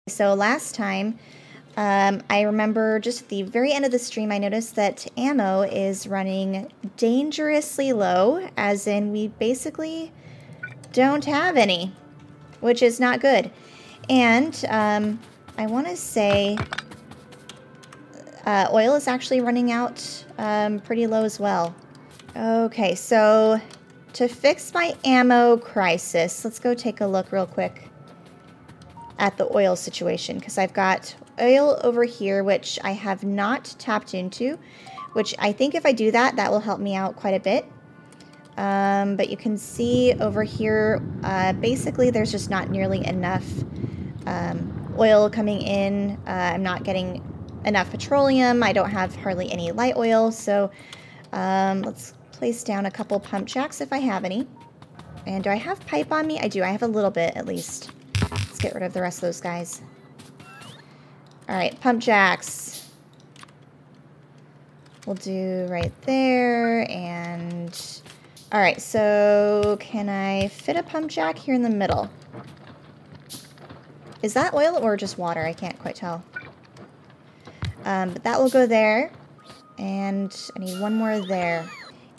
So last time, I remember just at the very end of the stream, I noticed that ammo is running dangerously low, as in we basically don't have any, which is not good. And I want to say oil is actually running out pretty low as well. Okay, so to fix my ammo crisis, let's go take a look real quick at the oil situation, because I've got oil over here which I have not tapped into, which I think if I do that, that will help me out quite a bit. But you can see over here, basically there's just not nearly enough oil coming in. I'm not getting enough petroleum. I don't have hardly any light oil, so let's place down a couple pump jacks if I have any. And do I have pipe on me? I do. I have a little bit at least. Let's get rid of the rest of those guys. Alright, pump jacks. We'll do right there, and... Alright, so can I fit a pump jack here in the middle? Is that oil or just water? I can't quite tell. But that will go there, and I need one more there.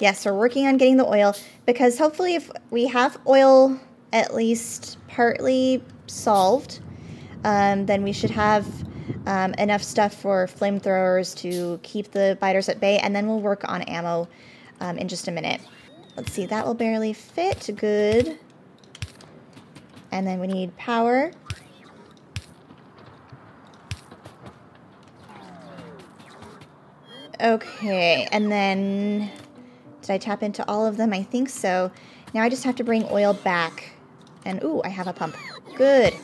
Yes, we're working on getting the oil, because hopefully if we have oil at least partly solved, then we should have enough stuff for flamethrowers to keep the biters at bay, and then we'll work on ammo in just a minute. Let's see, that will barely fit. Good. And then we need power. Okay, and then did I tap into all of them? I think so. Now I just have to bring oil back. And ooh, I have a pump. Good.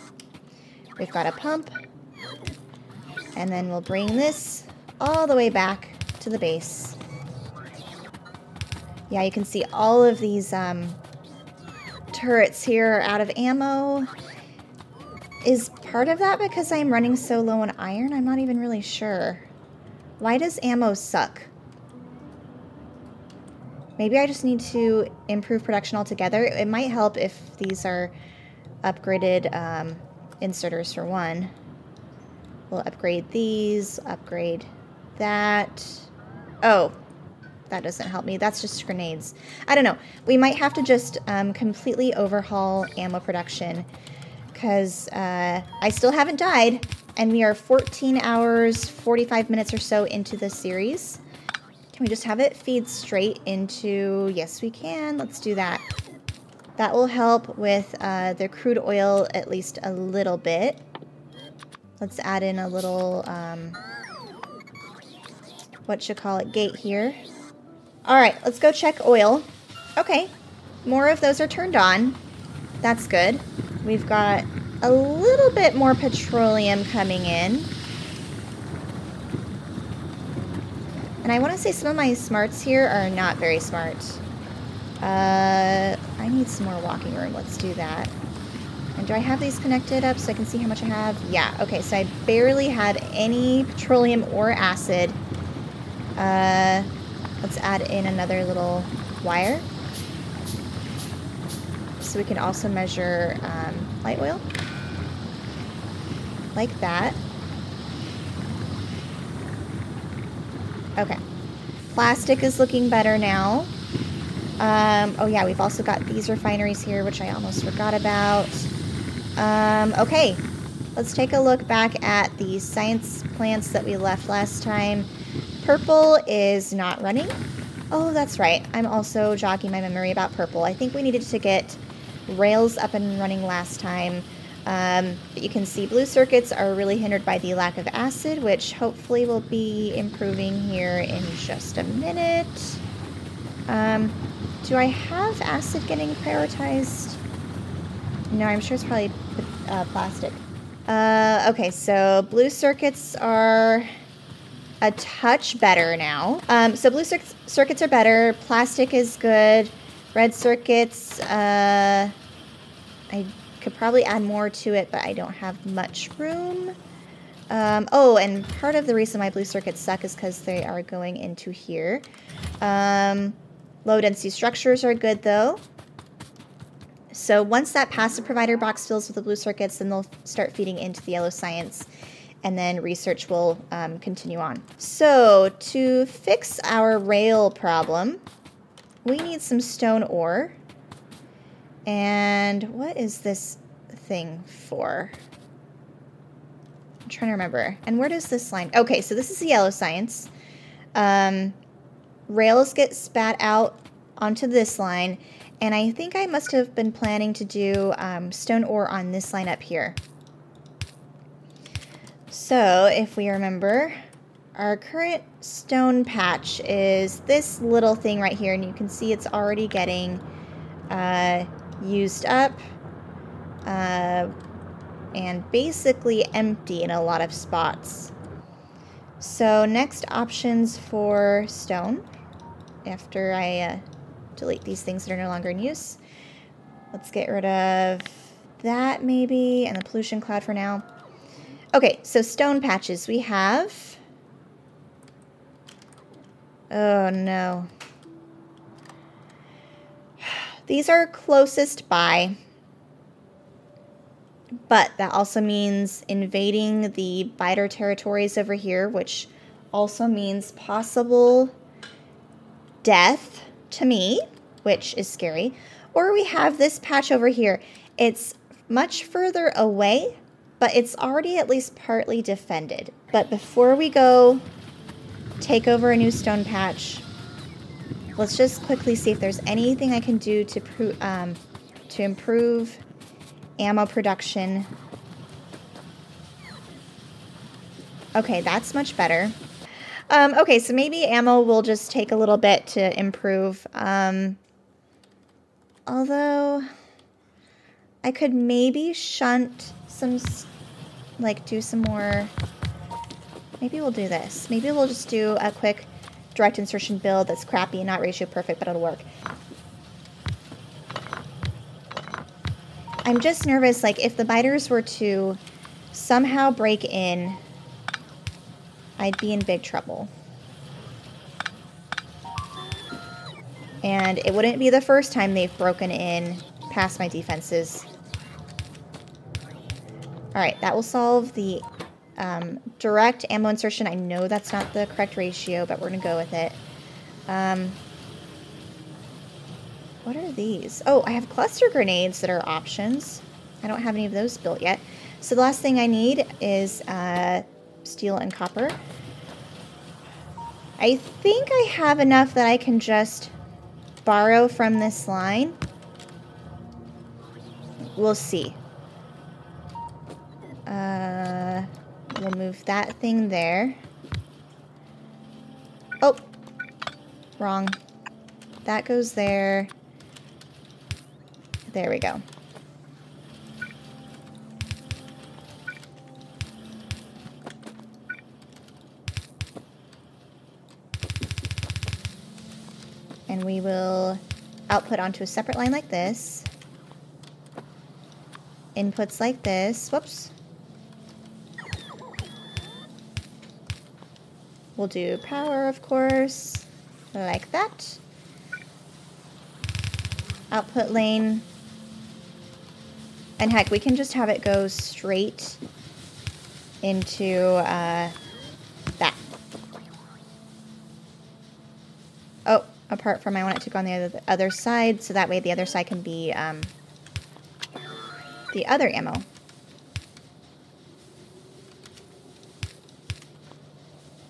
We've got a pump. And then we'll bring this all the way back to the base. Yeah, you can see all of these turrets here are out of ammo. Is part of that because I'm running so low on iron? I'm not even really sure. Why does ammo suck? Maybe I just need to improve production altogether. It might help if these are upgraded inserters for one. We'll upgrade these, upgrade that. Oh, that doesn't help me. That's just grenades. I don't know. We might have to just completely overhaul ammo production, because I still haven't died, and we are 14 hours, 45 minutes or so into this series. Can we just have it feed straight into... Yes, we can. Let's do that. That will help with the crude oil at least a little bit. Let's add in a little, gate here. Alright, let's go check oil. Okay, more of those are turned on. That's good. We've got a little bit more petroleum coming in. And I want to say some of my smarts here are not very smart. I need some more walking room. Let's do that. And do I have these connected up so I can see how much I have? Yeah, okay, so I barely have any petroleum or acid. Let's add in another little wire, so we can also measure light oil. Like that. Okay. Plastic is looking better now. Oh yeah, we've also got these refineries here, which I almost forgot about. Okay, let's take a look back at the science plants that we left last time. Purple is not running. Oh, that's right. I'm also jogging my memory about purple. I think we needed to get rails up and running last time. But you can see blue circuits are really hindered by the lack of acid, which hopefully will be improving here in just a minute. Do I have acid getting prioritized? No, I'm sure it's probably plastic. Okay, so blue circuits are a touch better now. So blue circuits are better. Plastic is good. Red circuits, I could probably add more to it, but I don't have much room. Oh, and part of the reason why blue circuits suck is because they are going into here. Low density structures are good though. So once that passive provider box fills with the blue circuits, then they'll start feeding into the yellow science, and then research will continue on. So to fix our rail problem, we need some stone ore. And what is this thing for? I'm trying to remember. And where does this line? Okay, so this is the yellow science. Rails get spat out onto this line. And I think I must have been planning to do stone ore on this line up here. So if we remember, our current stone patch is this little thing right here. And you can see it's already getting used up and basically empty in a lot of spots. So next options for stone, after I delete these things that are no longer in use. Let's get rid of that maybe, and the pollution cloud for now. Okay, so stone patches. We have... Oh no. These are closest by, but that also means invading the biter territories over here, which also means possible death to me, which is scary. Or we have this patch over here. It's much further away, but it's already at least partly defended. But before we go take over a new stone patch, let's just quickly see if there's anything I can do to improve ammo production. Okay, that's much better. Okay, so maybe ammo will just take a little bit to improve. Although, I could maybe shunt some, like, do some more. Maybe we'll do this. Maybe we'll just do a quick direct insertion build that's crappy, not ratio perfect, but it'll work. I'm just nervous, like, if the biters were to somehow break in, I'd be in big trouble. And it wouldn't be the first time they've broken in past my defenses. Alright, that will solve the direct ammo insertion. I know that's not the correct ratio, but we're going to go with it. What are these? Oh, I have cluster grenades that are options. I don't have any of those built yet. So the last thing I need is steel and copper. I think I have enough that I can just borrow from this line. We'll see. We'll move that thing there. Oh, wrong. That goes there. There we go. And we will output onto a separate line like this. Inputs like this. Whoops. We'll do power, of course, like that. Output lane. And heck, we can just have it go straight into that. Oh, apart from I want it to go on the other side, so that way the other side can be the other ammo.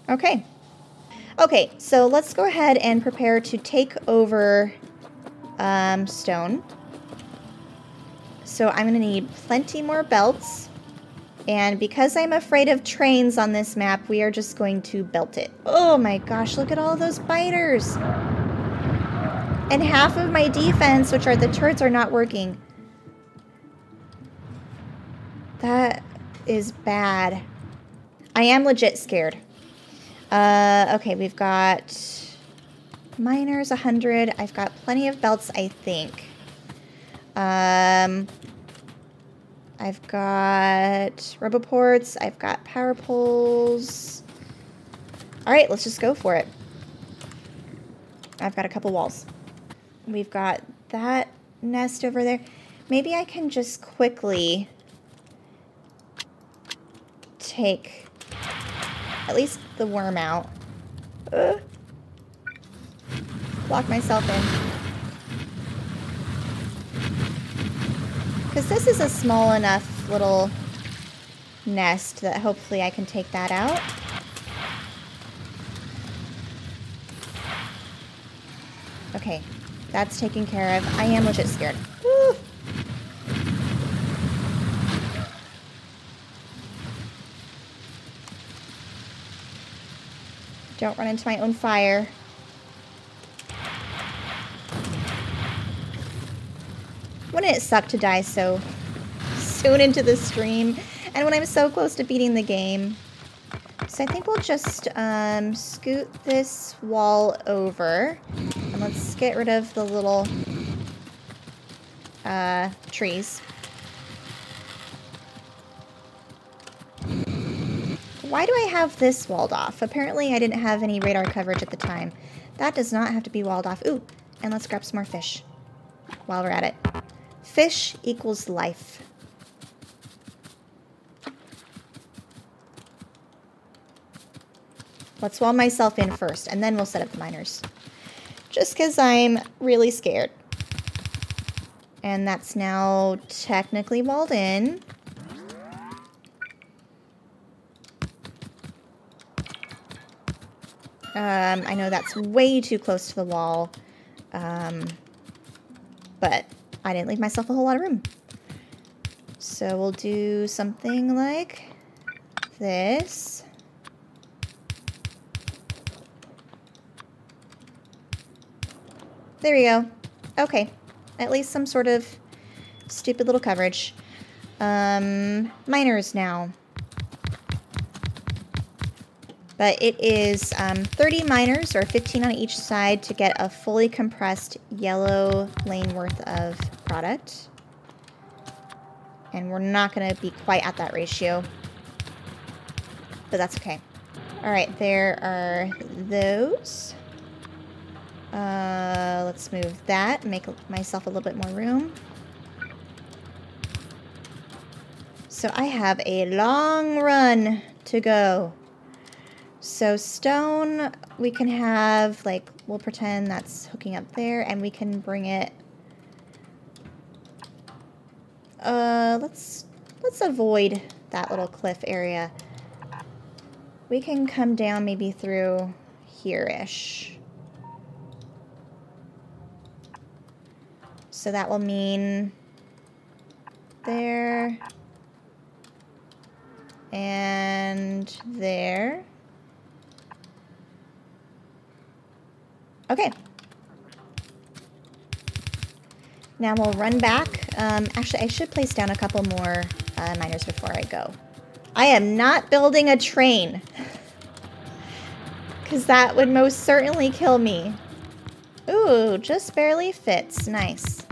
Okay. Okay, so let's go ahead and prepare to take over stone. So I'm going to need plenty more belts. And because I'm afraid of trains on this map, we are just going to belt it. Oh my gosh, look at all those biters. And half of my defense, which are the turrets, are not working. That is bad. I am legit scared. Okay, we've got miners, 100. I've got plenty of belts, I think. I've got roboports. I've got power poles. All right, let's just go for it. I've got a couple walls. We've got that nest over there. Maybe I can just quickly take at least the worm out. Lock myself in. Because this is a small enough little nest that hopefully I can take that out. Okay, that's taken care of. I am legit scared. Woo. Don't run into my own fire. Wouldn't it suck to die so soon into the stream? And when I'm so close to beating the game. So I think we'll just scoot this wall over. And let's get rid of the little trees. Why do I have this walled off? Apparently I didn't have any radar coverage at the time. That does not have to be walled off. Ooh, and let's grab some more fish while we're at it. Fish equals life. Let's wall myself in first, and then we'll set up the miners. Just because I'm really scared. And that's now technically walled in. I know that's way too close to the wall, but I didn't leave myself a whole lot of room. So we'll do something like this. There we go. Okay, at least some sort of stupid little coverage. Miners now. But it is 30 miners, or 15 on each side, to get a fully compressed yellow lane worth of product. And we're not going to be quite at that ratio. But that's okay. Alright, there are those. Let's move that, make myself a little bit more room. So I have a long run to go. So stone, we can have, like, we'll pretend that's hooking up there, and we can bring it, let's avoid that little cliff area. We can come down maybe through here-ish. So that will mean there and there. Okay. Now we'll run back. Actually, I should place down a couple more miners before I go. I am not building a train. Because that would most certainly kill me. Ooh, just barely fits. Nice.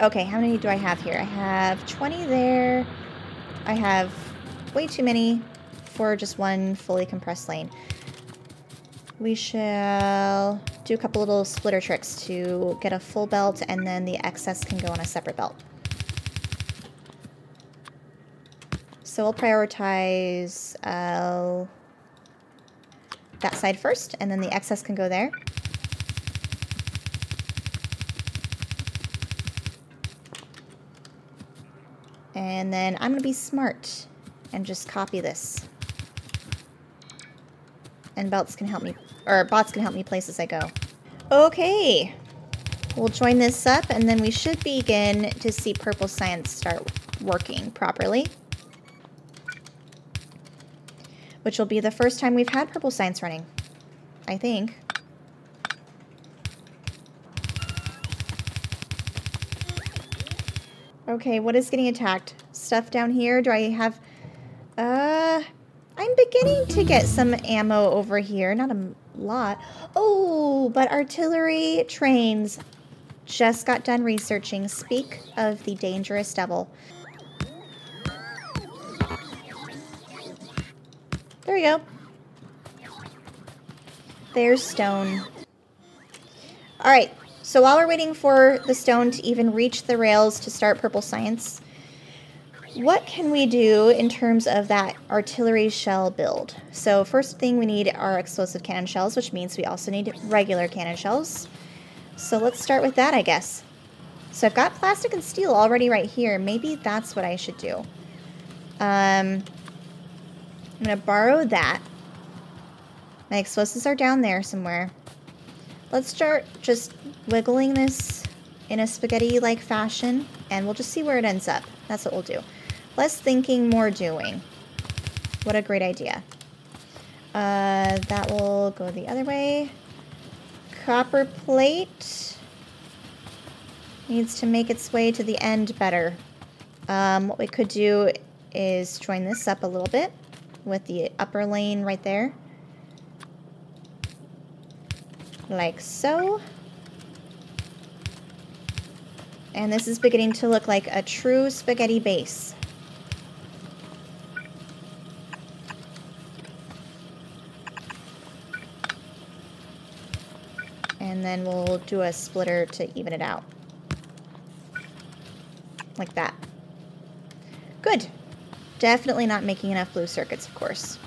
Okay, how many do I have here? I have 20 there. I have way too many for just one fully compressed lane. We shall do a couple little splitter tricks to get a full belt, and then the excess can go on a separate belt. So we'll prioritize that side first, and then the excess can go there. And then I'm going to be smart and just copy this. And belts can help me, or bots can help me place as I go. Okay. We'll join this up, and then we should begin to see Purple Science start working properly. Which will be the first time we've had Purple Science running, I think. Okay, what is getting attacked? Stuff down here? Do I have... I'm beginning to get some ammo over here. Not a lot. Oh, but artillery trains. Just got done researching. Speak of the dangerous devil. There we go. There's stone. Alright, so while we're waiting for the stone to even reach the rails to start purple science, what can we do in terms of that artillery shell build? So first thing we need are explosive cannon shells, which means we also need regular cannon shells. So let's start with that, I guess. So I've got plastic and steel already right here. Maybe that's what I should do. I'm going to borrow that. My explosives are down there somewhere. Let's start just wiggling this in a spaghetti-like fashion, and we'll just see where it ends up. That's what we'll do. Less thinking, more doing. What a great idea. That will go the other way. Copper plate needs to make its way to the end better. What we could do is join this up a little bit with the upper lane right there. Like so. And this is beginning to look like a true spaghetti base. And then we'll do a splitter to even it out. Like that. Good. Definitely not making enough blue circuits, of course.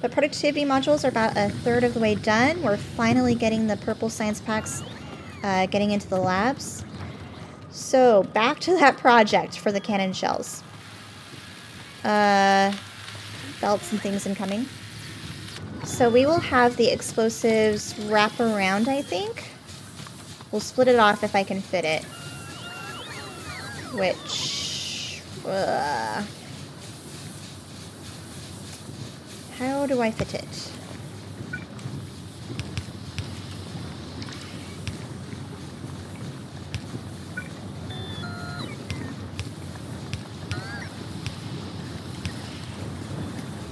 But productivity modules are about a third of the way done. We're finally getting the purple science packs getting into the labs. So back to that project for the cannon shells. Belts and things incoming. So we will have the explosives wrap around, I think. We'll split it off if I can fit it. Which... how do I fit it?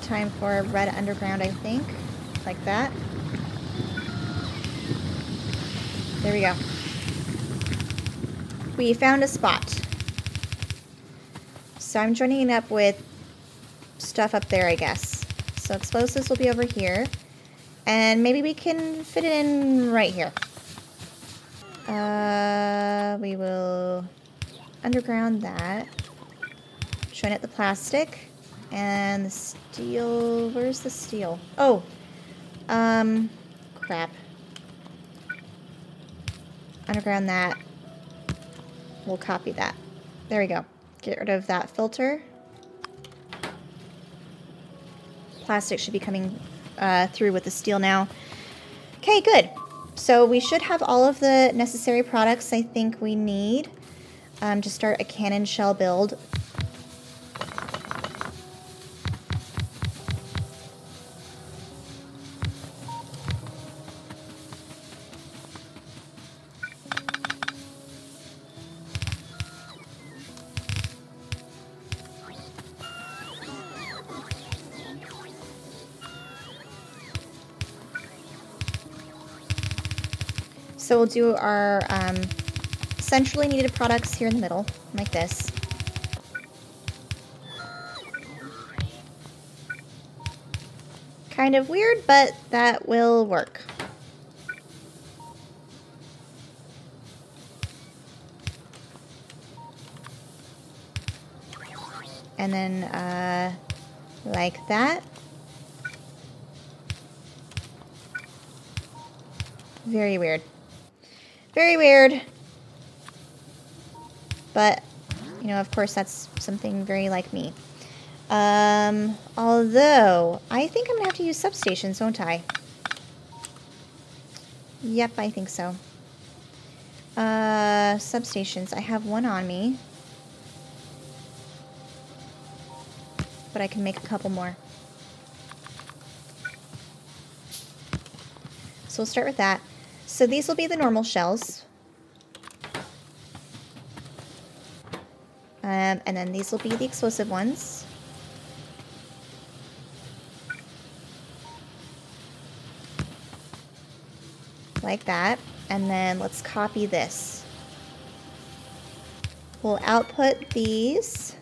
Time for red underground, I think. Like that. There we go. We found a spot. So I'm joining it up with stuff up there, I guess. So explosives will be over here. And maybe we can fit it in right here. We will underground that. Join it the plastic. And the steel, where's the steel? Oh, crap. Underground that. We'll copy that. There we go. Get rid of that filter. Plastic should be coming through with the steel now. Okay, good. So we should have all of the necessary products I think we need to start a cannon shell build. So we'll do our centrally needed products here in the middle, like this. Kind of weird, but that will work. And then like that. Very weird. Very weird. But, you know, of course, that's something very like me. Although, I think I'm going to have to use substations, won't I? Yep, I think so. Substations. I have one on me. But I can make a couple more. So we'll start with that. So these will be the normal shells. And then these will be the explosive ones. Like that. And then let's copy this. We'll output these.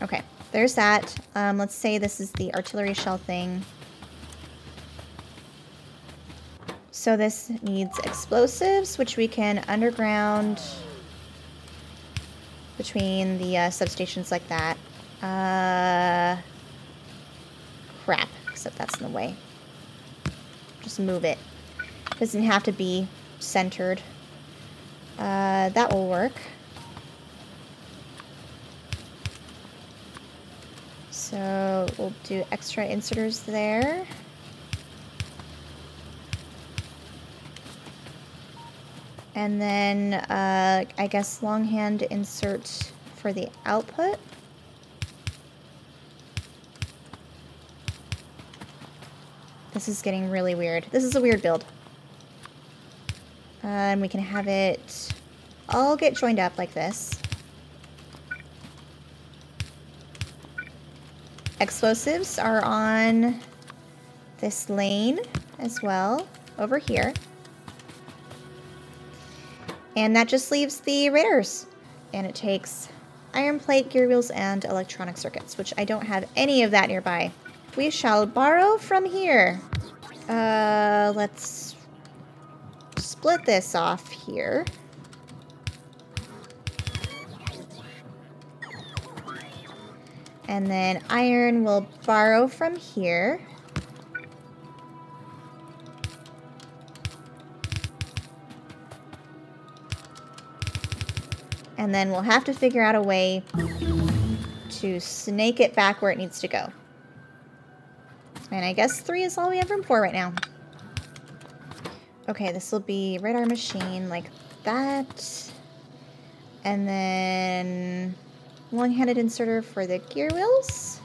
Okay, there's that. Let's say this is the artillery shell thing. So this needs explosives, which we can underground between the substations like that. Crap, except that's in the way. Just move it. Doesn't have to be centered. That will work. So we'll do extra inserters there. And then, I guess longhand insert for the output. This is getting really weird. This is a weird build. And we can have it all get joined up like this. Explosives are on this lane as well, over here. And that just leaves the raiders. And it takes iron plate, gear wheels, and electronic circuits, which I don't have any of that nearby. We shall borrow from here. Let's split this off here. And then iron we'll borrow from here. And then we'll have to figure out a way to snake it back where it needs to go. And I guess 3 is all we have room for right now. Okay, this will be radar machine like that. And then long-handed inserter for the gear wheels.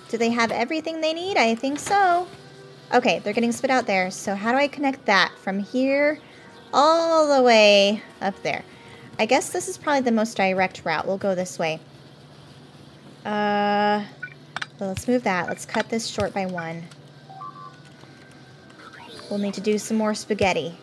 Do they have everything they need? I think so. Okay, they're getting spit out there. So how do I connect that from here all the way up there? I guess this is probably the most direct route. We'll go this way. Well, let's move that. Let's cut this short by 1. We'll need to do some more spaghetti.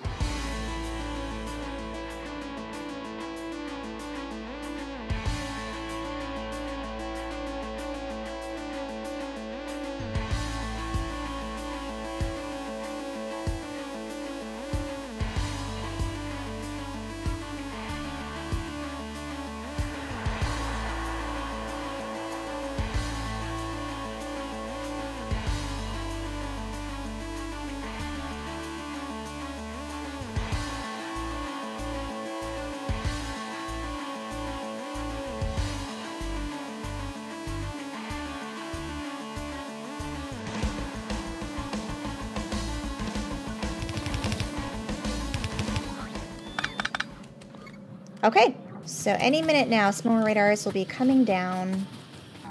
Okay, so any minute now, smaller radars will be coming down.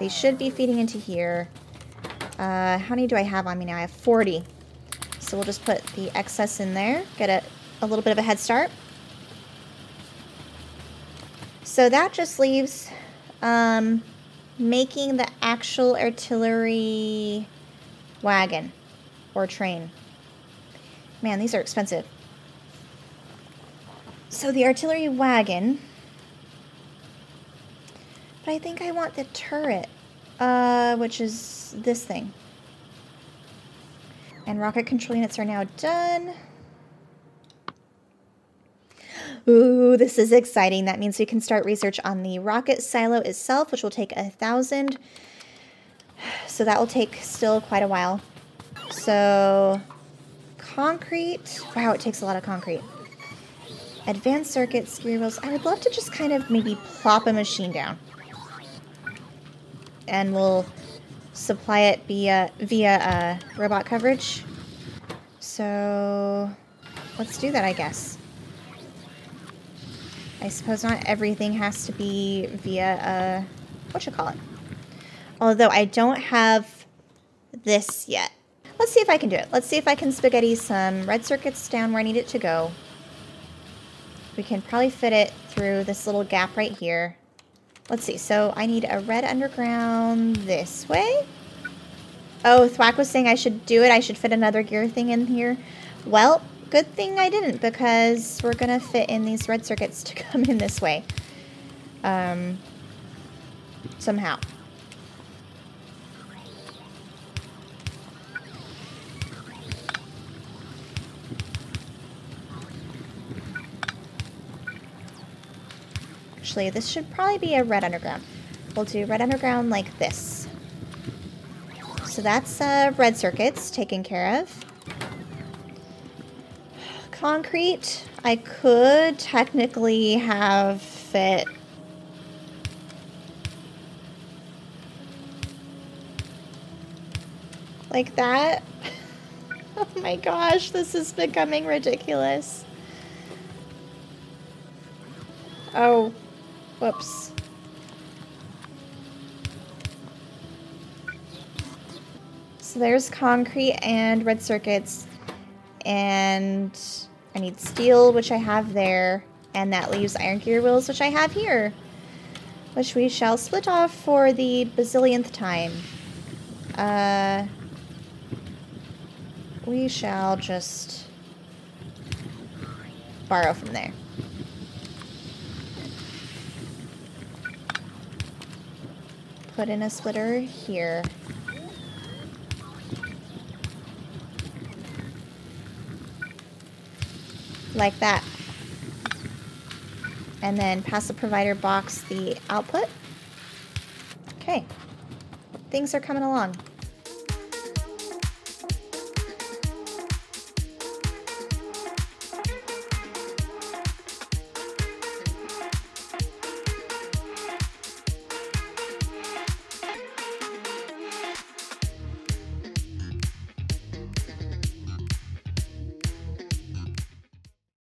They should be feeding into here. How many do I have on me now? I have 40. So we'll just put the excess in there, get a little bit of a head start. So that just leaves making the actual artillery wagon or train. Man, these are expensive. So the artillery wagon, but I think I want the turret, which is this thing. And rocket control units are now done. Ooh, this is exciting. That means we can start research on the rocket silo itself, which will take 1,000. So that will take still quite a while. So concrete, wow, it takes a lot of concrete. Advanced circuits, gear wheels. I would love to just kind of maybe plop a machine down. And we'll supply it via robot coverage. So let's do that, I guess. I suppose not everything has to be via, whatchamacallit. Although I don't have this yet. Let's see if I can do it. Let's see if I can spaghetti some red circuits down where I need it to go. We can probably fit it through this little gap right here. Let's see. So I need a red underground this way. Oh, Thwack was saying I should do it. I should fit another gear thing in here. Well, good thing I didn't, because we're gonna fit in these red circuits to come in this way. Somehow. Actually, this should probably be a red underground. We'll do red underground like this. So that's red circuits taken care of. Concrete, I could technically have fit like that. Oh my gosh, this is becoming ridiculous. Oh, whoops. So there's concrete and red circuits, and I need steel, which I have there, and that leaves iron gear wheels, which I have here, which we shall split off for the bazillionth time. We shall just borrow from there. Put in a splitter here. Like that. And then pass the provider box the output. Okay. Things are coming along.